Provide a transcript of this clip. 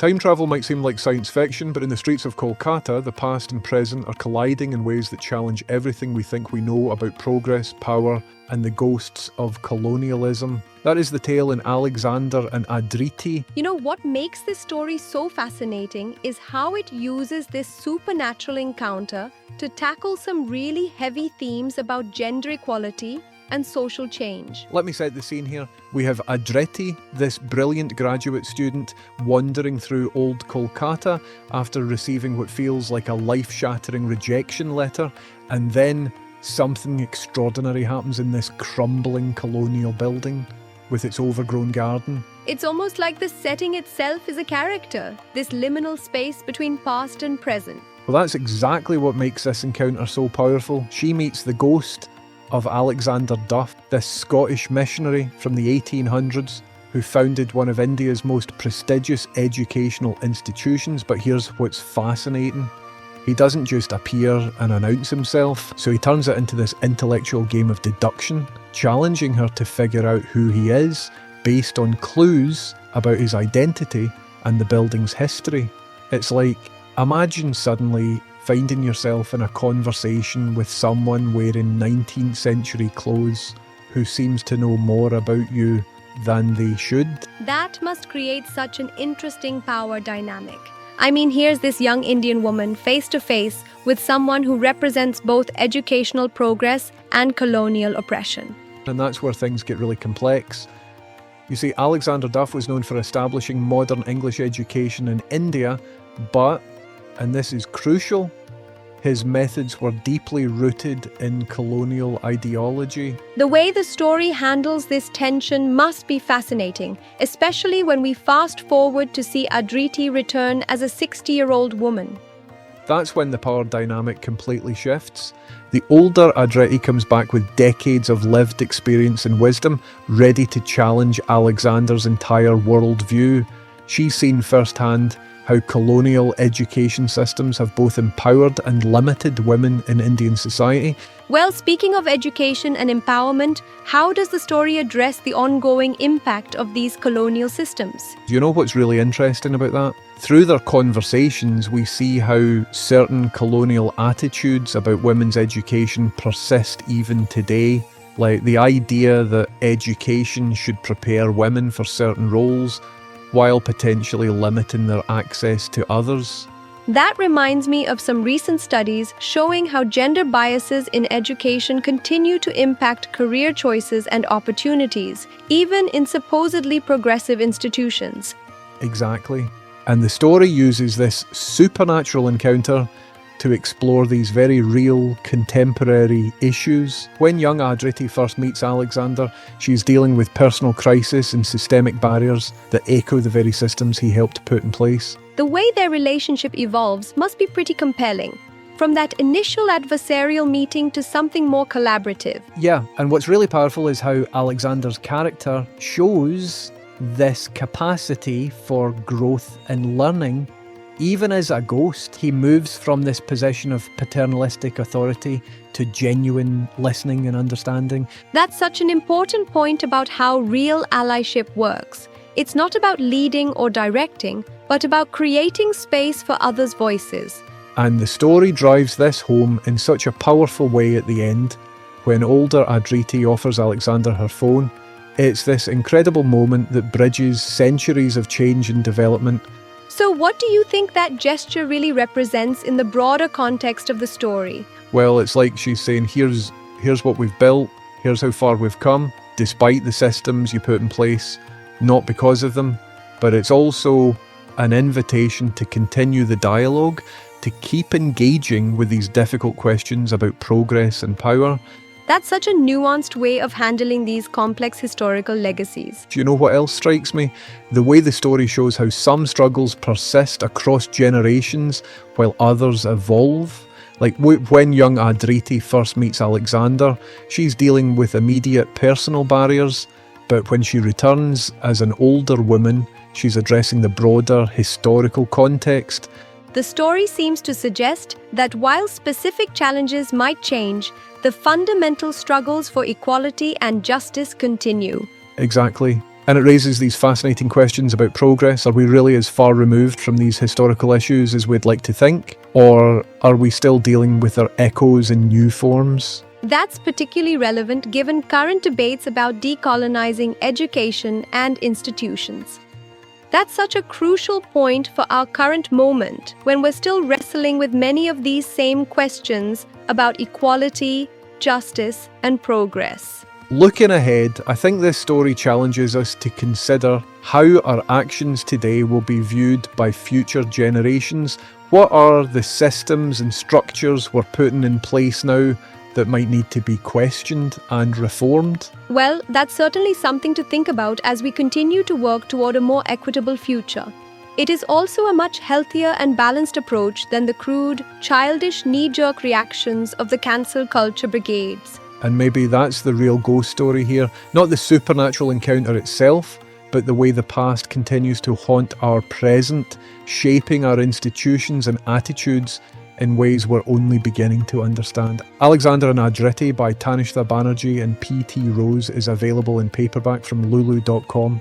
Time travel might seem like science fiction, but in the streets of Kolkata, the past and present are colliding in ways that challenge everything we think we know about progress, power, and the ghosts of colonialism. That is the tale in Alexander and Aadriti. You know, what makes this story so fascinating is how it uses this supernatural encounter to tackle some really heavy themes about gender equality and social change. Let me set the scene here. We have Aadriti, this brilliant graduate student, wandering through old Kolkata after receiving what feels like a life-shattering rejection letter, and then something extraordinary happens in this crumbling colonial building with its overgrown garden. It's almost like the setting itself is a character, this liminal space between past and present. Well, that's exactly what makes this encounter so powerful. She meets the ghost of Alexander Duff, this Scottish missionary from the 1800s who founded one of India's most prestigious educational institutions. But here's what's fascinating. He doesn't just appear and announce himself, so he turns it into this intellectual game of deduction, challenging her to figure out who he is based on clues about his identity and the building's history. It's like, imagine suddenly finding yourself in a conversation with someone wearing 19th century clothes who seems to know more about you than they should. That must create such an interesting power dynamic. I mean, here's this young Indian woman face to face with someone who represents both educational progress and colonial oppression. And that's where things get really complex. You see, Alexander Duff was known for establishing modern English education in India, but, and this is crucial, his methods were deeply rooted in colonial ideology. The way the story handles this tension must be fascinating, especially when we fast forward to see Aadriti return as a 60-year-old woman. That's when the power dynamic completely shifts. The older Aadriti comes back with decades of lived experience and wisdom, ready to challenge Alexander's entire worldview. She's seen firsthand how colonial education systems have both empowered and limited women in Indian society. Well, speaking of education and empowerment, how does the story address the ongoing impact of these colonial systems? Do you know what's really interesting about that? Through their conversations, we see how certain colonial attitudes about women's education persist even today. Like the idea that education should prepare women for certain roles, while potentially limiting their access to others. That reminds me of some recent studies showing how gender biases in education continue to impact career choices and opportunities, even in supposedly progressive institutions. Exactly. And the story uses this supernatural encounter to explore these very real, contemporary issues. When young Aadriti first meets Alexander, she's dealing with personal crisis and systemic barriers that echo the very systems he helped put in place. The way their relationship evolves must be pretty compelling, from that initial adversarial meeting to something more collaborative. Yeah, and what's really powerful is how Alexander's character shows this capacity for growth and learning. Even as a ghost, he moves from this position of paternalistic authority to genuine listening and understanding. That's such an important point about how real allyship works. It's not about leading or directing, but about creating space for others' voices. And the story drives this home in such a powerful way at the end, when older Aadriti offers Alexander her phone. It's this incredible moment that bridges centuries of change and development. So what do you think that gesture really represents in the broader context of the story? Well, it's like she's saying, here's what we've built, here's how far we've come, despite the systems you put in place, not because of them. But it's also an invitation to continue the dialogue, to keep engaging with these difficult questions about progress and power. That's such a nuanced way of handling these complex historical legacies. Do you know what else strikes me? The way the story shows how some struggles persist across generations while others evolve. Like when young Aadriti first meets Alexander, she's dealing with immediate personal barriers, but when she returns as an older woman, she's addressing the broader historical context. The story seems to suggest that while specific challenges might change, the fundamental struggles for equality and justice continue. Exactly. And it raises these fascinating questions about progress. Are we really as far removed from these historical issues as we'd like to think? Or are we still dealing with their echoes in new forms? That's particularly relevant given current debates about decolonizing education and institutions. That's such a crucial point for our current moment, when we're still wrestling with many of these same questions about equality, justice, and progress. Looking ahead, I think this story challenges us to consider how our actions today will be viewed by future generations. What are the systems and structures we're putting in place now that might need to be questioned and reformed? Well, that's certainly something to think about as we continue to work toward a more equitable future. It is also a much healthier and balanced approach than the crude, childish, knee-jerk reactions of the cancel culture brigades. And maybe that's the real ghost story here. Not the supernatural encounter itself, but the way the past continues to haunt our present, shaping our institutions and attitudes in ways we're only beginning to understand. Alexander and Aadriti by Tannishtha Banerjee and P.T. Rose is available in paperback from lulu.com.